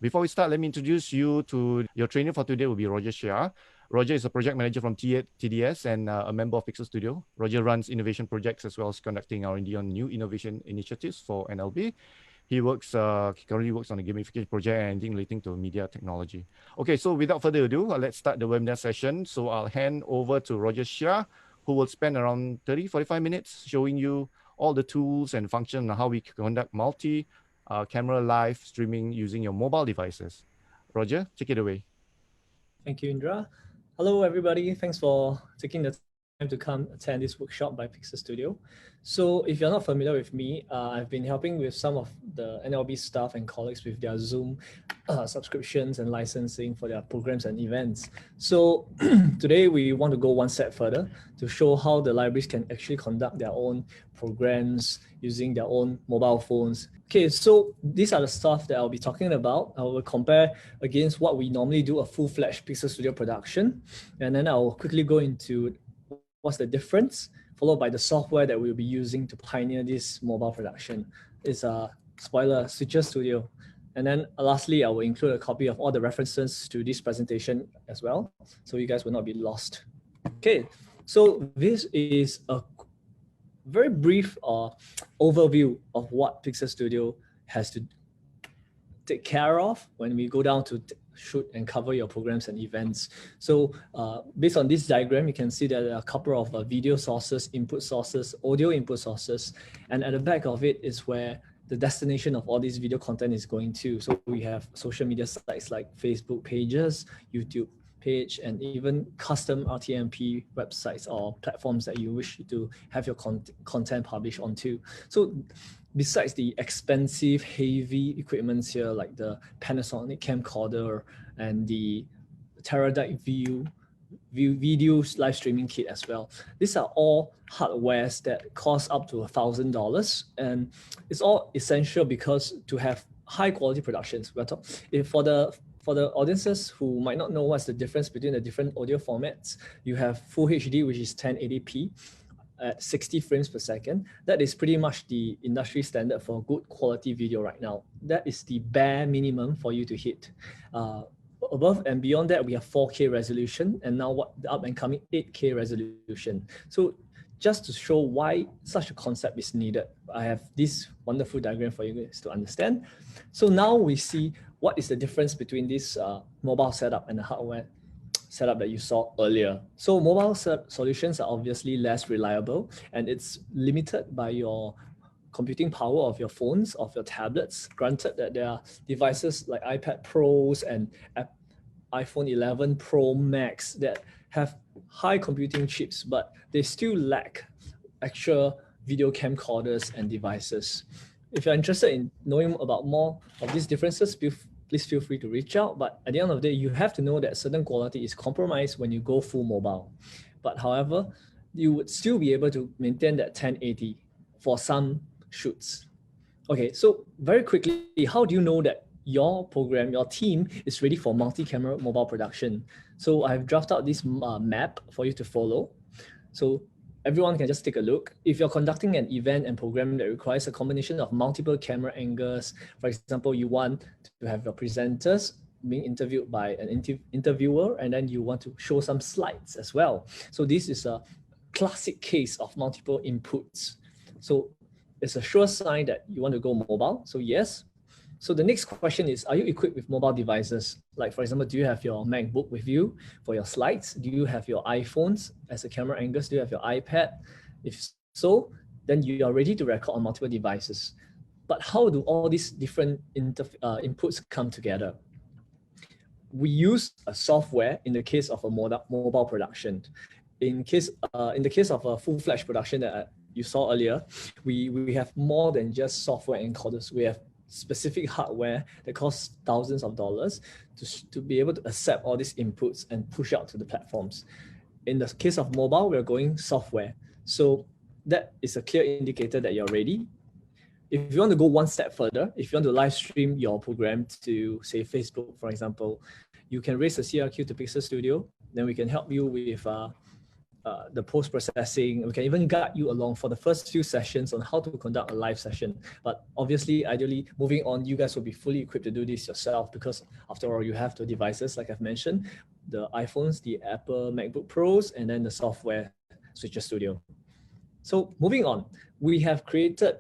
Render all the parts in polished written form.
Before we start, let me introduce you to your trainer for today will be Roger Shah. Roger is a project manager from TDS and a member of Pixel Studio. Roger runs innovation projects as well as conducting R&D on new innovation initiatives for NLB. He currently works on a gamification project and anything relating to media technology. Okay, so without further ado, let's start the webinar session. So I'll hand over to Roger Shah, who will spend around 30-45 minutes showing you all the tools and functions on how we conduct camera live streaming using your mobile devices. Roger, take it away. Thank you, Indra. Hello, everybody. Thanks for taking the time to come attend this workshop by Pixel Studio. So if you're not familiar with me, I've been helping with some of the NLB staff and colleagues with their Zoom subscriptions and licensing for their programs and events. So today we want to go one step further to show how the libraries can actually conduct their own programs using their own mobile phones. Okay, so these are the stuff that I'll be talking about. I will compare against what we normally do, a full-fledged Pixel Studio production. And then I'll quickly go into what's the difference, followed by the software that we'll be using to pioneer this mobile production. It's a spoiler, Switcher Studio. And then lastly, I will include a copy of all the references to this presentation as well, so you guys will not be lost. Okay, so this is a very brief overview of what Pixel Studio has to take care of when we go down to shoot and cover your programs and events. So based on this diagram, you can see that there are a couple of video sources, input sources, audio input sources, and at the back of it is where the destination of all this video content is going to. So we have social media sites like Facebook pages, YouTube page, and even custom RTMP websites or platforms that you wish to have your content published onto. So besides the expensive, heavy equipments here, like the Panasonic camcorder and the Teradite video live streaming kit as well. These are all hardwares that cost up to $1,000, and it's all essential because to have high quality productions. For the audiences who might not know what's the difference between the different audio formats, you have Full HD, which is 1080p at 60 frames per second. That is pretty much the industry standard for good quality video right now. That is the bare minimum for you to hit. Above and beyond that, we have 4K resolution, and now what the up and coming 8K resolution. So just to show why such a concept is needed, I have this wonderful diagram for you guys to understand. So now we see what is the difference between this mobile setup and the hardware setup that you saw earlier. So mobile solutions are obviously less reliable, and it's limited by your computing power of your phones, of your tablets. Granted that there are devices like iPad Pros and iPhone 11 Pro Max that have high computing chips, but they still lack actual video camcorders and devices. If you're interested in knowing about more of these differences, please feel free to reach out. But at the end of the day, you have to know that certain quality is compromised when you go full mobile. But however, you would still be able to maintain that 1080 for some shoots. Okay, so very quickly, how do you know that your program, your team is ready for multi-camera mobile production? So I've drafted out this map for you to follow. So everyone can just take a look. If you're conducting an event and program that requires a combination of multiple camera angles, for example, you want to have your presenters being interviewed by an interviewer, and then you want to show some slides as well. So this is a classic case of multiple inputs. So it's a sure sign that you want to go mobile. So yes. So the next question is, are you equipped with mobile devices? Like, for example, do you have your MacBook with you for your slides? Do you have your iPhones as a camera angles? Do you have your iPad? If so, then you are ready to record on multiple devices. But how do all these different inputs come together? We use a software in the case of a mobile production. In the case of a full-fledged production that you saw earlier, we have more than just software encoders. We have specific hardware that costs thousands of dollars to be able to accept all these inputs and push out to the platforms. In the case of mobile, we're going software. So that is a clear indicator that you're ready. If you want to go one step further, if you want to live stream your program to, say, Facebook, for example, you can raise a CRQ to Pixel Studio. Then we can help you with the post-processing. We can even guide you along for the first few sessions on how to conduct a live session. But obviously, ideally, moving on, you guys will be fully equipped to do this yourself, because after all, you have the devices, like I've mentioned, the iPhones, the Apple MacBook Pros, and then the software, Switcher Studio. So moving on, we have created,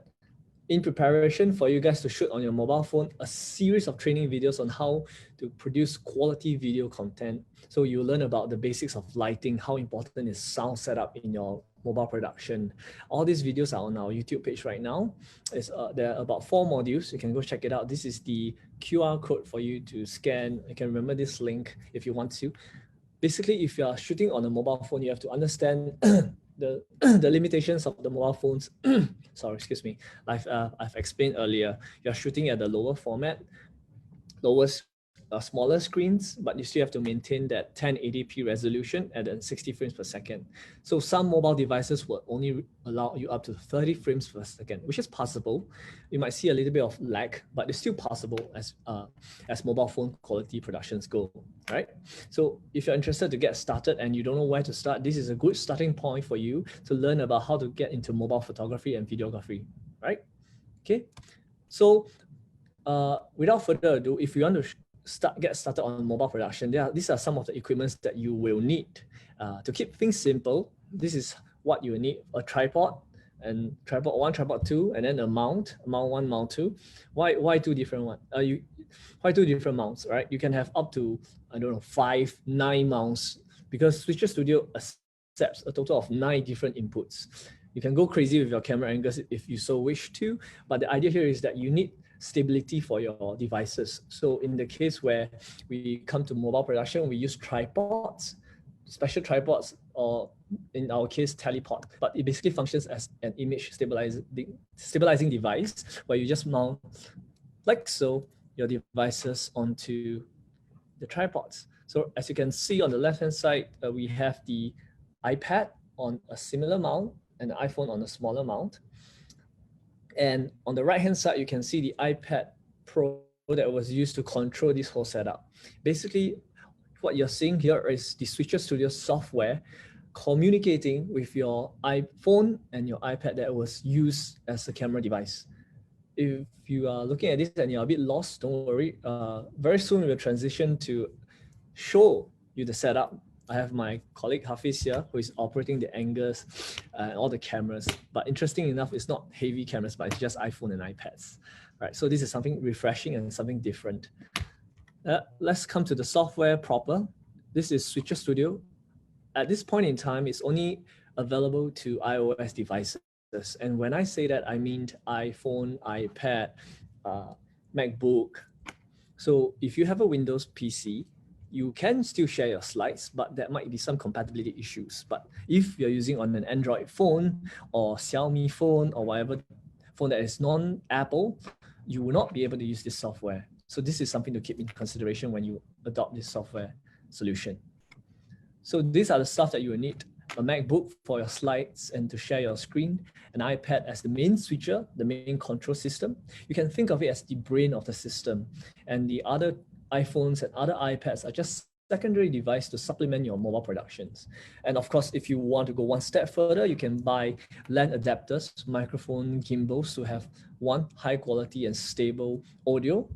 in preparation for you guys to shoot on your mobile phone, a series of training videos on how to produce quality video content. So you learn about the basics of lighting, how important is sound setup in your mobile production. All these videos are on our YouTube page right now. There are about 4 modules. You can go check it out. This is the QR code for you to scan. You can remember this link if you want to. Basically, if you are shooting on a mobile phone, you have to understand the limitations of the mobile phones. Sorry, excuse me. I've explained earlier, you're shooting at the lower format, smaller screens, but you still have to maintain that 1080p resolution at 60 frames per second. So some mobile devices will only allow you up to 30 frames per second, which is possible. You might see a little bit of lag, but it's still possible as mobile phone quality productions go, right? So if you're interested to get started and you don't know where to start, this is a good starting point for you to learn about how to get into mobile photography and videography, right? Okay, so without further ado, if you want to get started on mobile production, these are some of the equipments that you will need. To keep things simple, this is what you need: a tripod, and tripod 1, tripod 2, and then a mount 1, mount 2. Why two different ones? Why two different mounts, right? You can have up to, I don't know, 5, 9 mounts, because Switcher Studio accepts a total of 9 different inputs. You can go crazy with your camera angles if you so wish to, but the idea here is that you need stability for your devices. So in the case where we come to mobile production, we use tripods, special tripods, or in our case, telepod, but it basically functions as an image stabilizing device, where you just mount, like so, your devices onto the tripods. So as you can see on the left-hand side, we have the iPad on a similar mount and the iPhone on a smaller mount. And on the right-hand side, you can see the iPad Pro that was used to control this whole setup. Basically, what you're seeing here is the Switcher Studio software communicating with your iPhone and your iPad that was used as a camera device. If you are looking at this and you're a bit lost, don't worry. Very soon we'll transition to show you the setup. I have my colleague Hafiz here, who is operating the angles and all the cameras. But interesting enough, it's not heavy cameras, but it's just iPhone and iPads. Right, so this is something refreshing and something different. Let's come to the software proper. This is Switcher Studio. At this point in time, it's only available to iOS devices. And when I say that, I mean iPhone, iPad, MacBook. So if you have a Windows PC, you can still share your slides, but there might be some compatibility issues. But if you're using on an Android phone or Xiaomi phone or whatever phone that is non-Apple, you will not be able to use this software. So this is something to keep in consideration when you adopt this software solution. So these are the stuff that you will need: a MacBook for your slides and to share your screen, an iPad as the main switcher, the main control system. You can think of it as the brain of the system, and the other iPhones and other iPads are just secondary device to supplement your mobile productions. And of course, if you want to go one step further, you can buy LAN adapters, microphone gimbals to have 1, high quality and stable audio,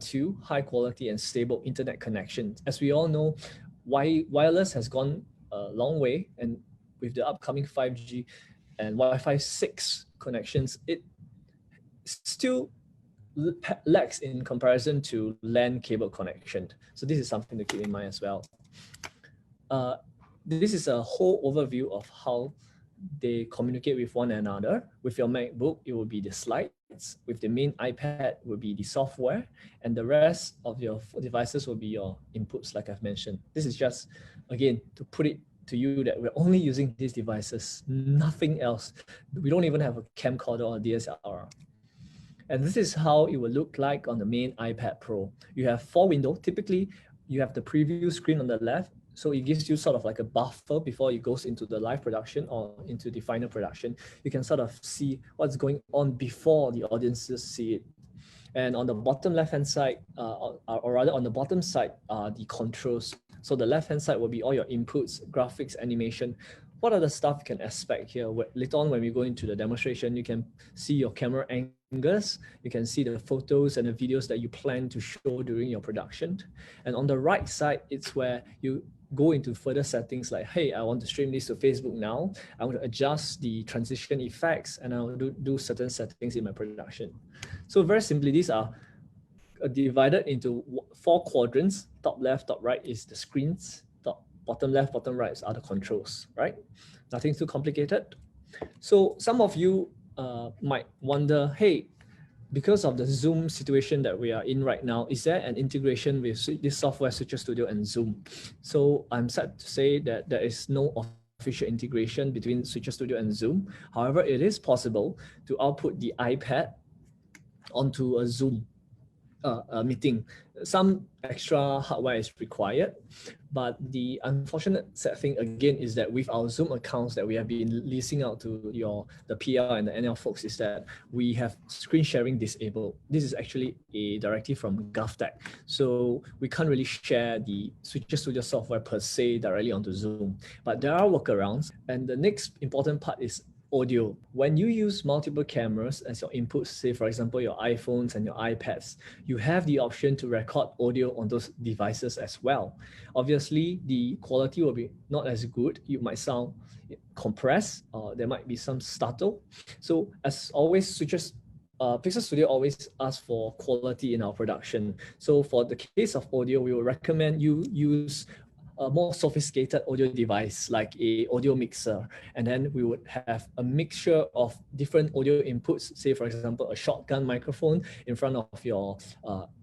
2, high quality and stable internet connection. As we all know, wireless has gone a long way, and with the upcoming 5G and Wi-Fi 6 connections, it still lacks in comparison to LAN cable connection. So this is something to keep in mind as well. This is a whole overview of how they communicate with one another. With your MacBook, it will be the slides. With the main iPad, will be the software, and the rest of your devices will be your inputs, like I've mentioned. This is just, again, to put it to you that we're only using these devices, nothing else. We don't even have a camcorder or DSLR. And this is how it will look like on the main iPad Pro. You have 4 windows. Typically, you have the preview screen on the left. So it gives you sort of like a buffer before it goes into the live production or into the final production. You can sort of see what's going on before the audiences see it. And on the bottom left-hand side, or rather on the bottom side, are the controls. So the left-hand side will be all your inputs, graphics, animation. what other stuff you can expect here? Later on, when we go into the demonstration, you can see your camera angles, you can see the photos and the videos that you plan to show during your production. And on the right side, it's where you go into further settings like, hey, I want to stream this to Facebook now. I want to adjust the transition effects, and I'll do certain settings in my production. So very simply, these are divided into 4 quadrants. Top left, top right is the screens. Bottom left, bottom right are the controls, right? Nothing too complicated. So some of you might wonder, hey, because of the Zoom situation that we are in right now, is there an integration with this software, Switcher Studio and Zoom? So I'm sad to say that there is no official integration between Switcher Studio and Zoom. However, it is possible to output the iPad onto a Zoom meeting. Some extra hardware is required, but the unfortunate sad thing again is that with our Zoom accounts that we have been leasing out to the PR and the NL folks, is that we have screen sharing disabled. This is actually a directive from GovTech, so we can't really share the Switcher Studio software per se directly onto Zoom, but there are workarounds. And the next important part is audio. When you use multiple cameras as your inputs, say for example your iPhones and your iPads, you have the option to record audio on those devices as well. Obviously, the quality will be not as good. You might sound compressed, or there might be some stutter. So as always, Pixel Studio always asks for quality in our production. So for the case of audio, we will recommend you use a more sophisticated audio device like a audio mixer, and then we would have a mixture of different audio inputs, say for example a shotgun microphone in front of your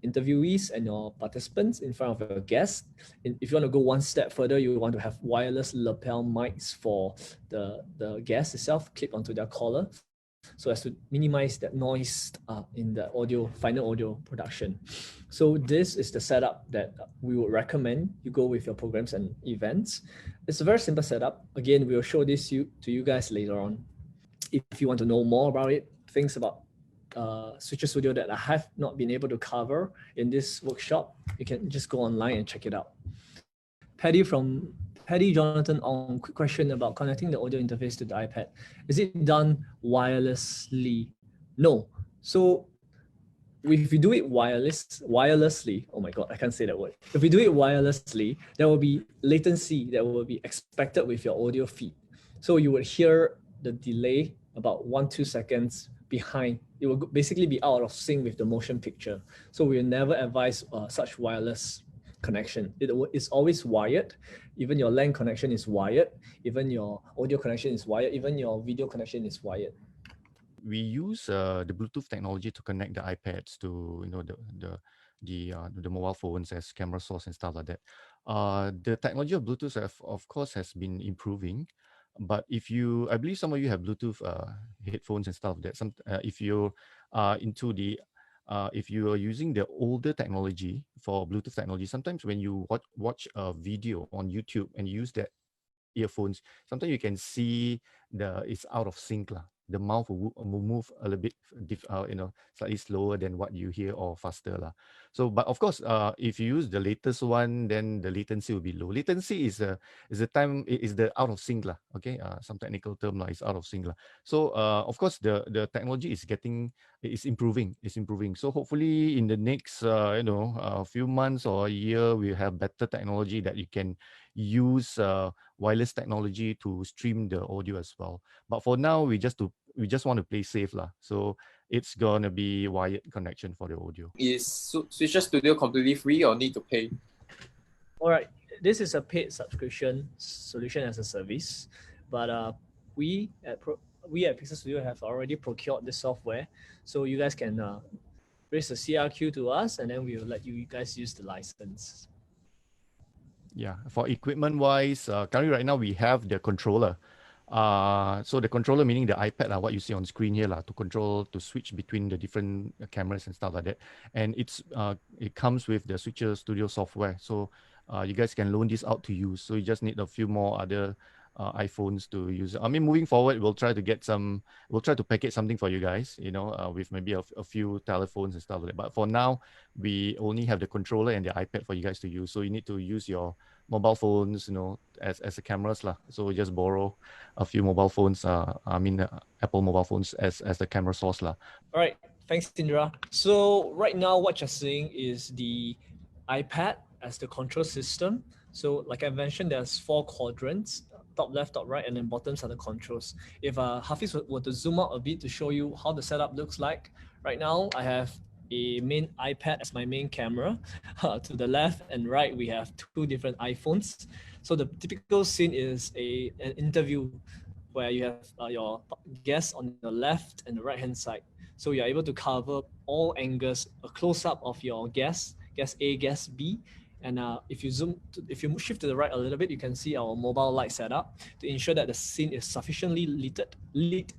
interviewees and your participants, in front of your guests. If you want to go one step further, you want to have wireless lapel mics for the guest itself, clip onto their collar, so as to minimize that noise in the final audio production. So this is the setup that we would recommend you go with your programs and events. It's a very simple setup. Again, we'll show this to you guys later on. If you want to know more about it, things about Switcher Studio that I have not been able to cover in this workshop, you can just go online and check it out. Paddy Jonathan Ong, quick question about connecting the audio interface to the iPad. Is it done wirelessly? No. So if we do it wirelessly, oh my God, I can't say that word. If we do it wirelessly, there will be latency that will be expected with your audio feed. So you would hear the delay about 1-2 seconds behind. It will basically be out of sync with the motion picture. So we will never advise such wireless connection. It's always wired. Even your LAN connection is wired. Even your audio connection is wired. Even your video connection is wired. We use the Bluetooth technology to connect the iPads to the mobile phones as camera source and stuff like that. The technology of Bluetooth of course has been improving, but I believe some of you have Bluetooth headphones and stuff like that. If you are if you are using the older technology for Bluetooth technology, sometimes when you watch a video on YouTube and use that earphones, sometimes you can see it's out of sync lah. The mouth will move a little bit, slightly slower than what you hear or faster lah. So, but of course, if you use the latest one, then the latency will be low. Latency is the out of sync lah. Okay, some technical term lah, is out of sync lah. So, of course, the technology is improving. It's improving. So hopefully in the next a few months or a year, we have better technology that you can use wireless technology to stream the audio as well. But for now, we just want to play safe lah. So it's gonna be wired connection for the audio. Is Switcher Studio completely free or need to pay? All right, this is a paid subscription solution as a service, but we at Pixel Studio have already procured this software, so you guys can raise a CRQ to us, and then we will let you guys use the license. Yeah, for equipment wise, currently right now we have the controller. So the controller meaning the iPad, what you see on screen here, to switch between the different cameras and stuff like that. And it comes with the Switcher Studio software. So you guys can loan this out to use. So you just need a few more other iPhones to use. I mean, moving forward, we'll try to package something for you guys, with maybe a few telephones and stuff like that. But for now, we only have the controller and the iPad for you guys to use. So you need to use your mobile phones, as the cameras lah. So we just borrow a few mobile phones, Apple mobile phones as the camera source lah. All right, thanks, Indra. So right now, what you're seeing is the iPad as the control system. So like I mentioned, there's 4 quadrants: top left, top right, and then bottoms are the controls. If Hafiz were to zoom out a bit to show you how the setup looks like, right now I have a main iPad as my main camera. To the left and right, we have 2 different iPhones. So the typical scene is an interview where you have your guests on the left and the right hand side. So you're able to cover all angles, a close-up of your guest A, guest B. And if you shift to the right a little bit, you can see our mobile light setup to ensure that the scene is sufficiently lit.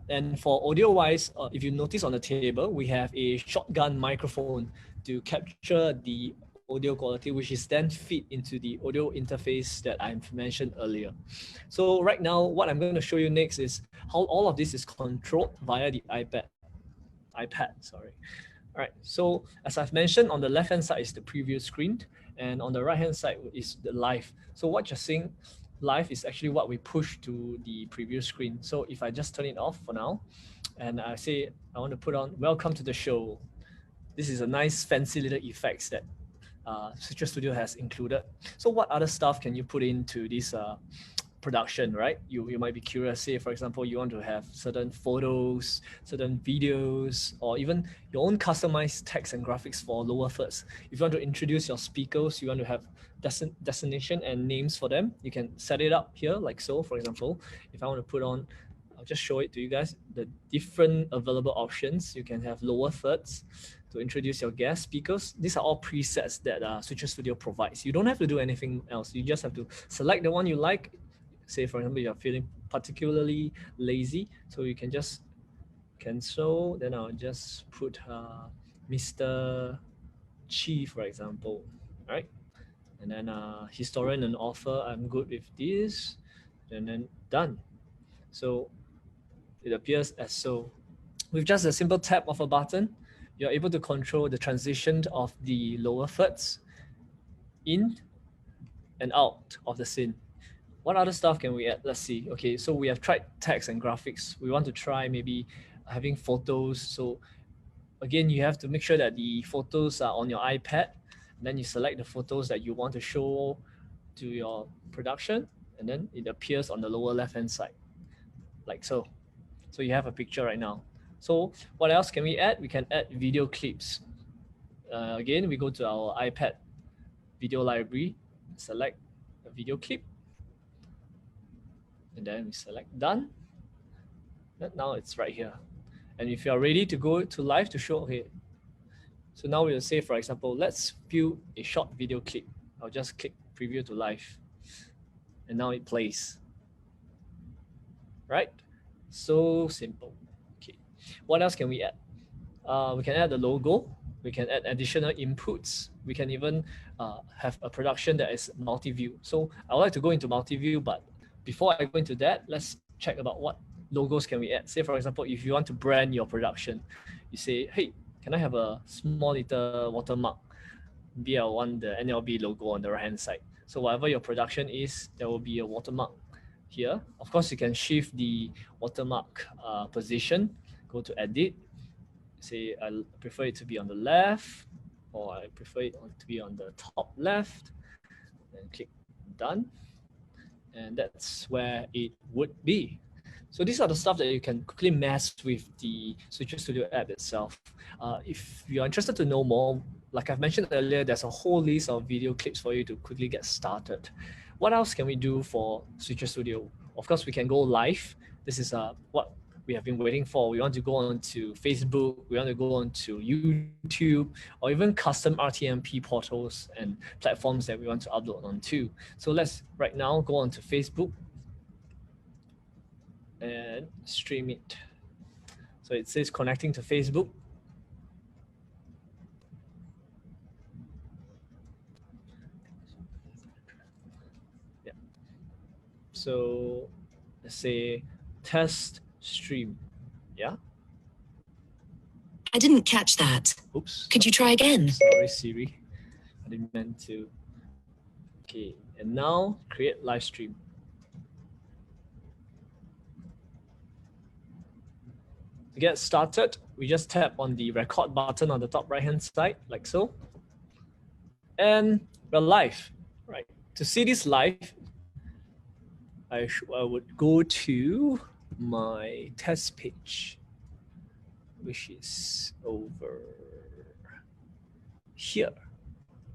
And for audio-wise, if you notice on the table, we have a shotgun microphone to capture the audio quality, which is then feed into the audio interface that I mentioned earlier. So right now, what I'm going to show you next is how all of this is controlled via the iPad. All right, so as I've mentioned, on the left-hand side is the preview screen, and on the right-hand side is the live. So what you're seeing live is actually what we push to the preview screen. So if I just turn it off for now, and I say I want to put on "Welcome to the show," this is a nice fancy little effects that Switcher Studio has included. So what other stuff can you put into this production, right? You might be curious, say for example, you want to have certain photos, certain videos, or even your own customized text and graphics for lower thirds. If you want to introduce your speakers, you want to have destination and names for them, you can set it up here like so. For example, if I want to put on, I'll just show it to you guys, the different available options. You can have lower thirds to introduce your guest speakers. These are all presets that Switcher Studio provides. You don't have to do anything else. You just have to select the one you like. Say, for example, you're feeling particularly lazy, so you can just cancel. Then I'll just put Mr. Chi, for example, right? And then historian and author, I'm good with this, and then done. So it appears as so. With just a simple tap of a button, you're able to control the transition of the lower thirds in and out of the scene. What other stuff can we add? Let's see. Okay, so we have tried text and graphics. We want to try maybe having photos. So again, you have to make sure that the photos are on your iPad. Then you select the photos that you want to show to your production, and then it appears on the lower left-hand side, like so. So you have a picture right now. So what else can we add? We can add video clips. Again, we go to our iPad video library, select a video clip, and then we select done. And now it's right here. And if you're ready to go to live to show, okay, so now we'll say, for example, let's view a short video clip. I'll just click preview to live. And now it plays. Right? So simple. Okay. What else can we add? We can add the logo. We can add additional inputs. We can even have a production that is multi-view. So I would like to go into multi-view, but before I go into that, let's check about what logos can we add. Say, for example, if you want to brand your production, you say, hey, can I have a small little watermark? Maybe I want the NLB logo on the right-hand side. So whatever your production is, there will be a watermark here. Of course, you can shift the watermark position, go to edit, say I prefer it to be on the left, or I prefer it to be on the top left, and click done. And that's where it would be. So these are the stuff that you can quickly mess with the Switcher Studio app itself. If you're interested to know more, like I've mentioned earlier, there's a whole list of video clips for you to quickly get started. What else can we do for Switcher Studio? Of course, we can go live. This is what we have been waiting for. We want to go on to Facebook, we want to go on to YouTube, or even custom RTMP portals and platforms that we want to upload onto. So let's right now go on to Facebook and stream it. So it says connecting to Facebook. Yeah. So let's say test stream. Yeah. I didn't catch that. Oops. Could you try again? Sorry, Siri. I didn't meant to. Okay, and now create live stream. To get started, we just tap on the record button on the top right-hand side, like so. And we're live, right? To see this live, I would go to my test page, which is over here.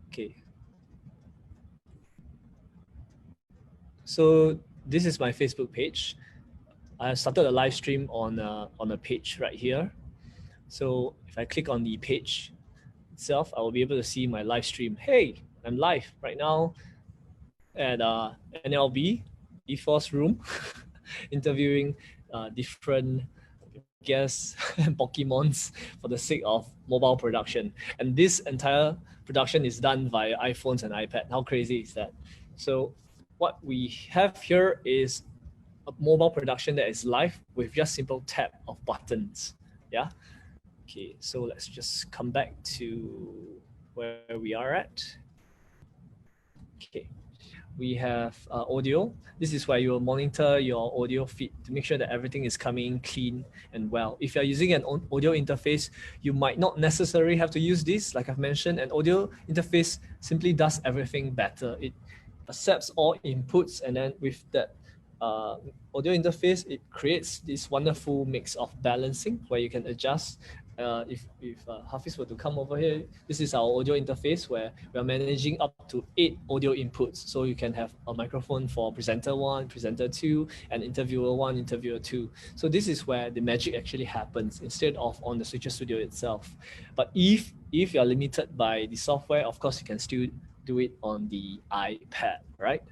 Okay. So this is my Facebook page. I started a live stream on a page right here. So if I click on the page itself, I will be able to see my live stream. Hey, I'm live right now at NLB eForce room, interviewing different guests and Pokemons for the sake of mobile production. And this entire production is done via iPhones and iPad. How crazy is that? So what we have here is a mobile production that is live with just simple tap of buttons. Yeah. Okay, so let's just come back to where we are at. Okay, we have audio. This is where you will monitor your audio feed to make sure that everything is coming clean and well. If you're using an audio interface, you might not necessarily have to use this. Like I've mentioned, an audio interface simply does everything better. It accepts all inputs, and then with that audio interface, it creates this wonderful mix of balancing where you can adjust. If Hafiz were to come over here, this is our audio interface where we are managing up to 8 audio inputs. So you can have a microphone for presenter 1, presenter 2, and interviewer 1, interviewer 2. So this is where the magic actually happens instead of on the Switcher Studio itself. But if you're limited by the software, of course, you can still do it on the iPad, right?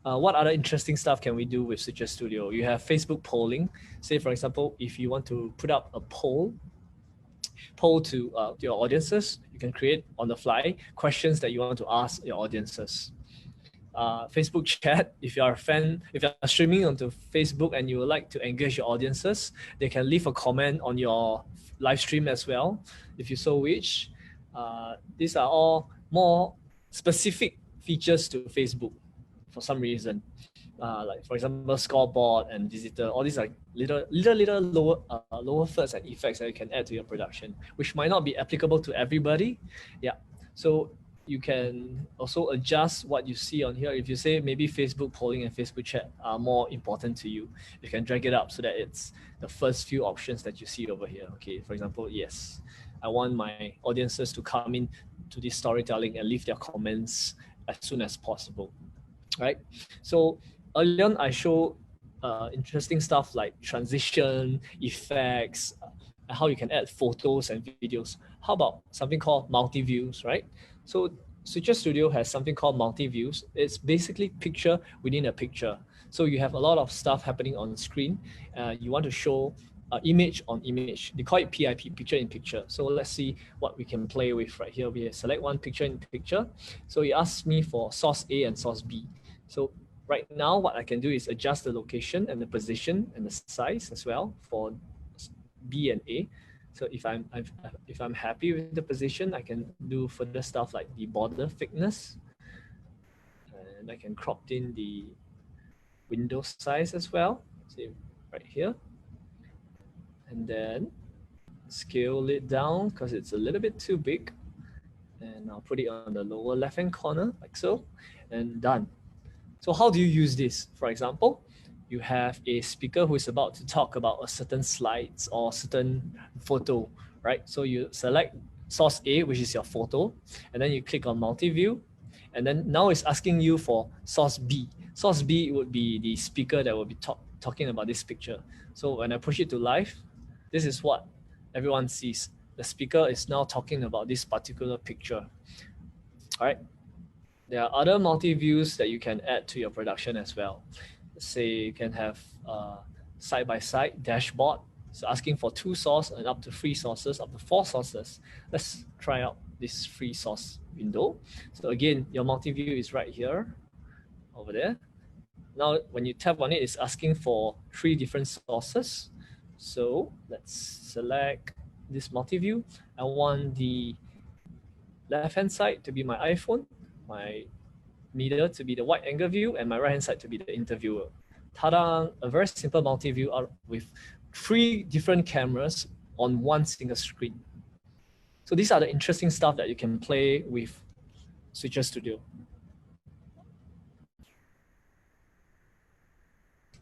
What other interesting stuff can we do with Switcher Studio? You have Facebook polling. Say, for example, if you want to put up a poll to your audiences, you can create on the fly questions that you want to ask your audiences. Facebook chat, if you're a fan, if you're streaming onto Facebook and you would like to engage your audiences, they can leave a comment on your live stream as well, if you so wish. These are all more specific features to Facebook for some reason. Like for example, scoreboard and visitor, all these are little lower thirds and effects that you can add to your production, which might not be applicable to everybody. Yeah, so you can also adjust what you see on here. If you say maybe Facebook polling and Facebook chat are more important to you, you can drag it up so that it's the first few options that you see over here. Okay, for example, yes, I want my audiences to come in to this storytelling and leave their comments as soon as possible. Right, so early on I show interesting stuff like transition, effects, how you can add photos and videos. How about something called multi-views, right? So Switcher Studio has something called multi-views. It's basically picture within a picture. So you have a lot of stuff happening on the screen. You want to show image on image. They call it PIP, picture in picture. So let's see what we can play with right here. We select one picture in picture. So it asks me for source A and source B. So right now, what I can do is adjust the location and the position and the size as well for B and A. So if I'm happy with the position, I can do further stuff like the border thickness, and I can crop in the window size as well. See right here, and then scale it down because it's a little bit too big, and I'll put it on the lower left-hand corner like so, and done. So how do you use this? For example, you have a speaker who is about to talk about a certain slides or certain photo, right? So you select source A, which is your photo, and then you click on multi-view, and then now it's asking you for source B. Source B would be the speaker that will be talking about this picture. So when I push it to live, this is what everyone sees. The speaker is now talking about this particular picture, all right? There are other multi-views that you can add to your production as well. Say you can have side-by-side dashboard. So asking for 2 sources and up to 3 sources, up to 4 sources. Let's try out this 3 source window. So again, your multi-view is right here, over there. now when you tap on it, it's asking for 3 different sources. So let's select this multi-view. I want the left-hand side to be my iPhone, my middle to be the wide angle view, and my right-hand side to be the interviewer. Ta-da! A very simple multi-view with 3 different cameras on one single screen. So these are the interesting stuff that you can play with Switcher Studio.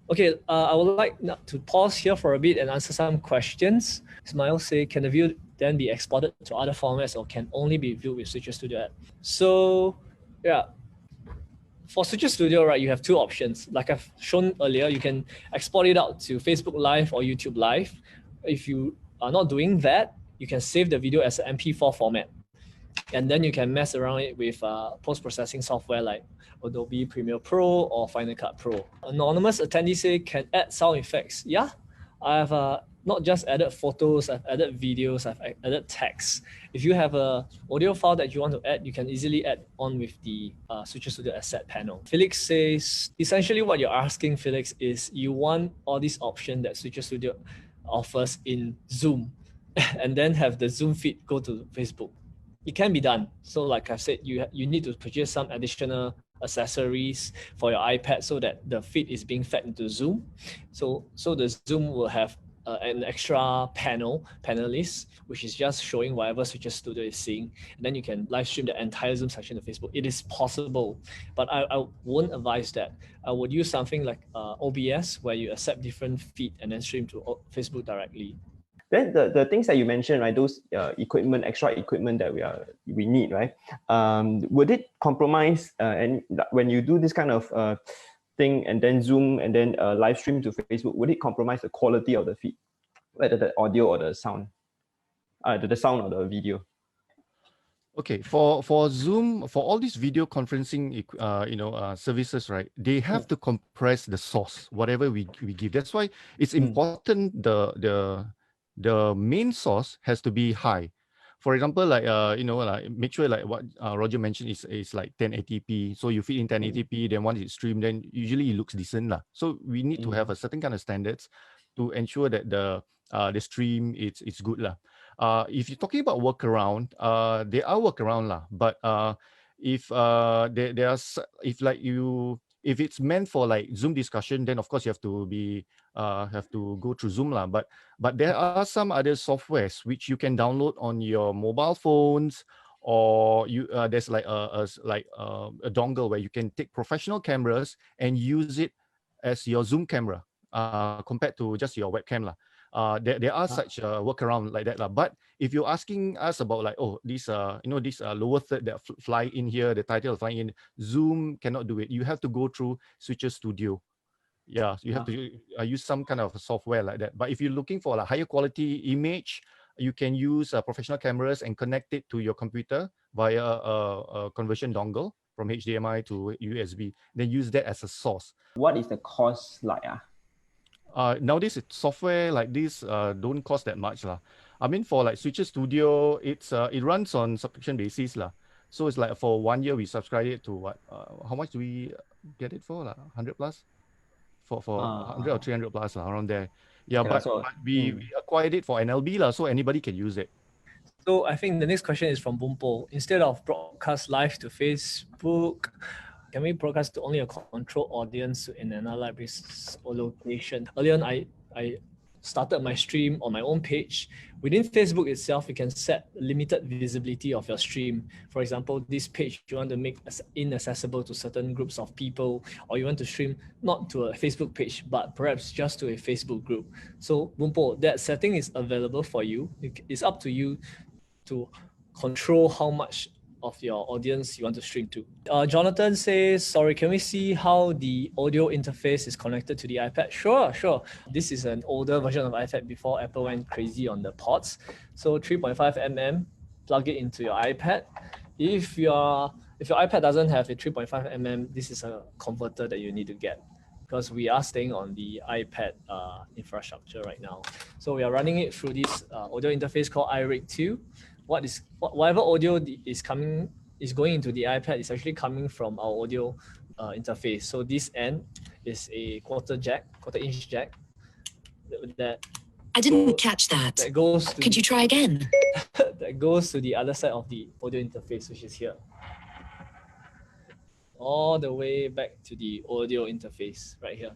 Okay, I would like to pause here for a bit and answer some questions. Ismail say, can the view then be exported to other formats or can only be viewed with Switcher Studio app? So yeah, for Switcher Studio, right, you have 2 options. Like I've shown earlier, you can export it out to Facebook Live or YouTube Live. If you are not doing that, you can save the video as an MP4 format. And then you can mess around it with post-processing software like Adobe Premiere Pro or Final Cut Pro. Anonymous attendee say, can add sound effects. Yeah, I've not just added photos, I've added videos, I've added text. If you have a audio file that you want to add, you can easily add on with the Switcher Studio Asset panel. Felix says, essentially what you're asking, Felix, is you want all these options that Switcher Studio offers in Zoom and then have the Zoom feed go to Facebook. It can be done. So like I said, you need to purchase some additional accessories for your iPad so that the feed is being fed into Zoom. So the Zoom will have an extra panelist, which is just showing whatever Switcher Studio is seeing. And then you can live stream the entire Zoom section to Facebook. It is possible, but I won't advise that. I would use something like OBS, where you accept different feed and then stream to Facebook directly. Then the things that you mentioned, right? Those extra equipment that we need, right? Would it compromise? And when you do this kind of thing and then Zoom and then live stream to Facebook, would it compromise the quality of the feed, whether the audio or the sound, the sound or the video? Okay, for Zoom, for all these video conferencing, services, right? They have to compress the source, whatever we give. That's why it's important the main source has to be high. For example, like make sure like what Roger mentioned is like 1080p. So you feed in 1080p, then once it's streamed, then usually it looks decent lah. So we need to have a certain kind of standards to ensure that the stream it's good lah. If you're talking about workaround, there are workaround lah. But if there are if it's meant for like Zoom discussion, then of course you have to go through Zoom lah. But there are some other softwares which you can download on your mobile phones, or there's like a dongle where you can take professional cameras and use it as your Zoom camera compared to just your webcam lah. There are such workaround like that lah. But if you're asking us about like, this lower third that fly in here, the title flying in, Zoom cannot do it. You have to go through Switcher Studio. Yeah, you have to use some kind of software like that. But if you're looking for a higher quality image, you can use professional cameras and connect it to your computer via a conversion dongle from HDMI to USB. Then use that as a source. What is the cost like? Nowadays, software like this don't cost that much lah. I mean, for like Switcher Studio, it runs on subscription basis lah. So it's like for 1 year we subscribe it to what? How much do we get it for? 100 plus, for 100 or 300 plus lah, around there. Yeah, but we acquired it for NLB lah, so anybody can use it. So I think the next question is from Bumpo. Instead of broadcast live to Facebook, can we broadcast to only a control audience in another library or location? Earlier on, I started my stream on my own page. Within Facebook itself, you can set limited visibility of your stream. For example, this page you want to make inaccessible to certain groups of people, or you want to stream not to a Facebook page, but perhaps just to a Facebook group. So Bumpo, that setting is available for you. It's up to you to control how much of your audience you want to stream to. Jonathan says, sorry, can we see how the audio interface is connected to the iPad? Sure. This is an older version of iPad before Apple went crazy on the ports. So 3.5mm, plug it into your iPad. If your iPad doesn't have a 3.5mm, this is a converter that you need to get, because we are staying on the iPad infrastructure right now. So we are running it through this audio interface called iRig 2. Whatever audio is going into the iPad is actually coming from our audio interface. So this end is a quarter inch jack that I didn't catch that. goes to Could you try again? that goes to the other side of the audio interface, which is here. All the way back to the audio interface right here.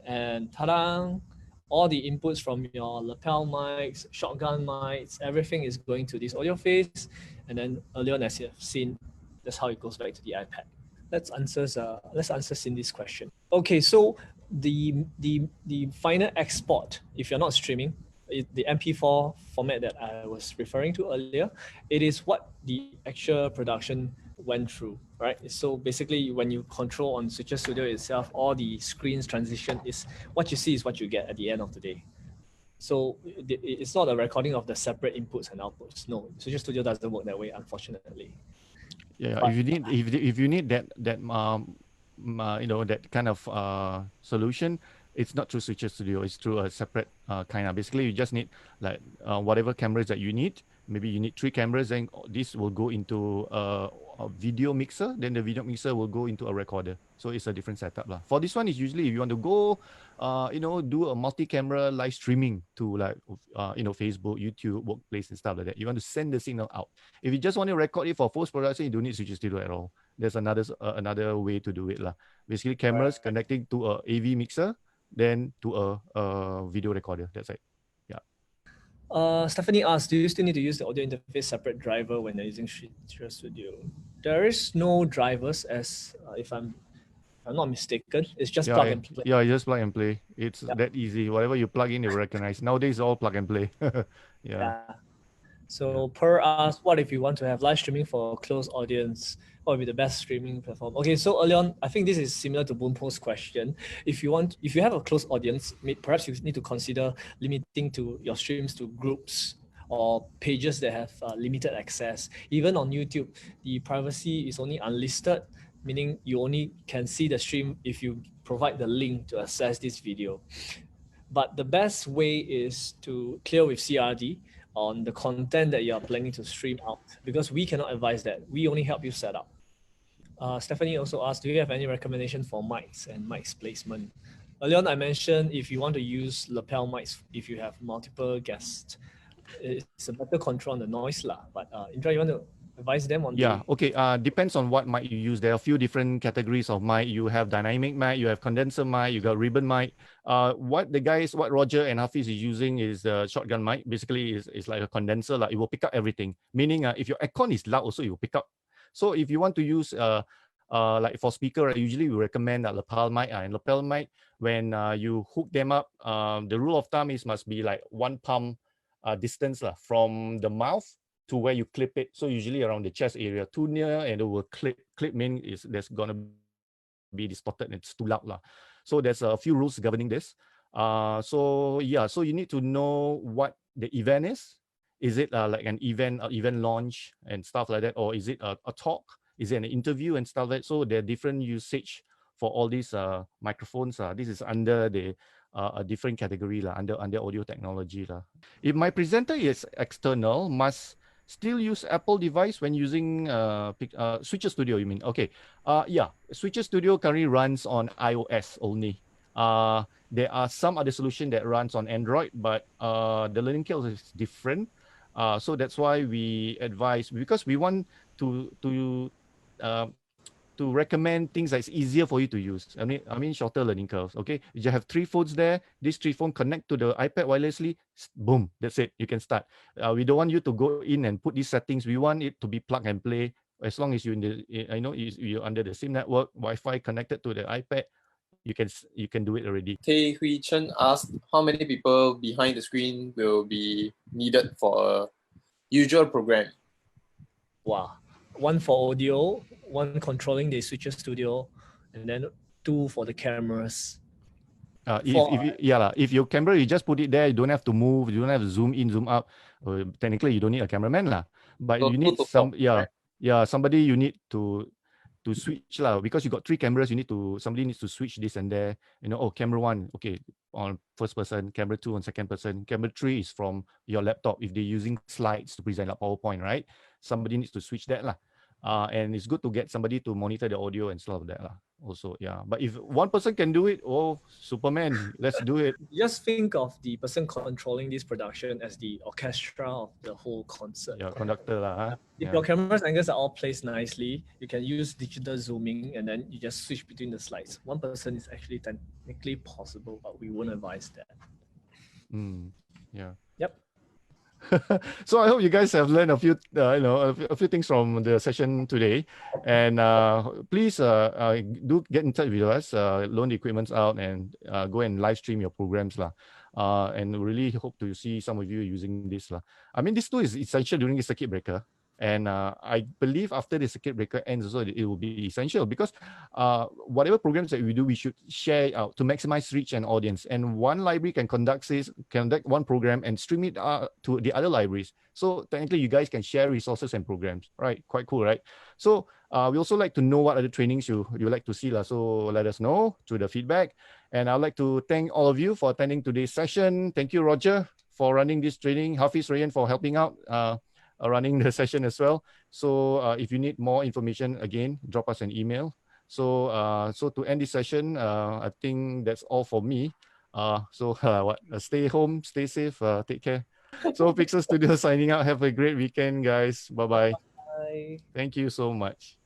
And ta-da! All the inputs from your lapel mics, shotgun mics, everything is going to this audio face. And then earlier on, as you have seen, that's how it goes back to the iPad. Let's answer Cindy's question. Okay, so the final export, if you're not streaming, the MP4 format that I was referring to earlier, it is what the actual production went through, right? So basically, when you control on Switcher Studio itself, all the screens transition is what you see is what you get at the end of the day. So it's not a recording of the separate inputs and outputs. No, Switcher Studio doesn't work that way, unfortunately. Yeah, But if you need that you know, that kind of solution, it's not through Switcher Studio. It's through a separate kind of. Basically, you just need like whatever cameras that you need. Maybe you need 3 cameras, and this will go into a video mixer. Then the video mixer will go into a recorder. So it's a different setup lah. For this one, is usually if you want to go, you know, do a multi-camera live streaming to like you know, Facebook, YouTube, Workplace, and stuff like that. You want to send the signal out. If you just want to record it for post-production, you don't need Switcher Studio at all. There's another way to do it lah. Basically, cameras connecting to a AV mixer, then to a video recorder. That's it. Stephanie asked, do you still need to use the audio interface separate driver when you're using Switcher Studio? There is no drivers, as if I'm not mistaken. It's just plug and play. Yeah, just plug and play. It's that easy. Whatever you plug in, you recognize. Nowadays, all plug and play. Yeah. So Per asked, what if you want to have live streaming for a closed audience? What would be the best streaming platform? Okay, so early on, I think this is similar to Boonpo's question. If you have a closed audience, perhaps you need to consider limiting to your streams to groups or pages that have limited access. Even on YouTube, the privacy is only unlisted, meaning you only can see the stream if you provide the link to access this video. But the best way is to clear with CRD on the content that you are planning to stream out, because we cannot advise that. We only help you set up. Stephanie also asked, do you have any recommendation for mics and mics placement? Earlier on, I mentioned if you want to use lapel mics, if you have multiple guests, it's a better control on the noise lah. But Indra, you want to advise them on? Yeah, okay. Depends on what mic you use. There are a few different categories of mic. You have dynamic mic, you have condenser mic, you got ribbon mic. What Roger and Hafiz is using is the shotgun mic. Basically, is like a condenser. Like it will pick up everything. Meaning, if your aircon is loud, also it will pick up. So if you want to use like for speaker, usually we recommend a lapel mic. And lapel mic, when you hook them up, the rule of thumb is must be like 1 palm distance from the mouth to where you clip it. So usually around the chest area. Too near and it will clip. Clip means there's gonna be distorted and it's too loud lah. So there's a few rules governing this. So you need to know what the event is. Is it like an event launch and stuff like that, or is it a talk? Is it an interview and stuff like that? So there are different usage for all these microphones. This is under the a different category under audio technology lah. If my presenter is external, must still use Apple device when using Switcher Studio, you mean? Okay. Yeah, Switcher Studio currently runs on iOS only. There are some other solution that runs on Android, but the learning curve is different. So that's why we advise, because we want to recommend things that's easier for you to use. I mean shorter learning curves. Okay, you have 3 phones there. These 3 phones connect to the iPad wirelessly. Boom, that's it. You can start. We don't want you to go in and put these settings. We want it to be plug and play. As long as you're you're under the same network, Wi-Fi connected to the iPad, you can do it already. Tay Hui Chen asked, how many people behind the screen will be needed for a usual program? Wow. 1 for audio, 1 controlling the Switcher Studio, and then 2 for the cameras. If your camera, you just put it there, you don't have to move, you don't have to zoom in, zoom out. Technically, you don't need a cameraman lah. But so you need somebody you need to switch lah, because you got 3 cameras. Somebody needs to switch this and there. Camera 1, okay, on first person. Camera 2 on second person. Camera 3 is from your laptop if they're using slides to present like PowerPoint, right? Somebody needs to switch that lah. And it's good to get somebody to monitor the audio and stuff like that also. Yeah, but if one person can do it, oh, Superman, let's do it. Just think of the person controlling this production as the orchestra of the whole concert. Yeah, conductor lah. If Yeah. your camera's angles are all placed nicely, you can use digital zooming and then you just switch between the slides. One person is actually technically possible, but we won't advise that. Yeah. Yep. So I hope you guys have learned a few, a few things from the session today. And please do get in touch with us, loan the equipments out, and go and live stream your programs lah. And really hope to see some of you using this lah. I mean, this tool is essential during the circuit breaker. And I believe after the circuit breaker ends also, it will be essential because whatever programs that we do, we should share out to maximize reach and audience. And one library can conduct one program and stream it to the other libraries. So technically, you guys can share resources and programs, right? Quite cool, right? So we also like to know what other trainings you like to see lah. So let us know through the feedback. And I'd like to thank all of you for attending today's session. Thank you, Roger, for running this training. Hafiz, Rayan for helping out. Running the session as well. So if you need more information, again, drop us an email. So to end this session, I think that's all for me. Stay home, stay safe, take care. So Pixel Studio signing out. Have a great weekend, guys. Bye-bye. Bye. Thank you so much.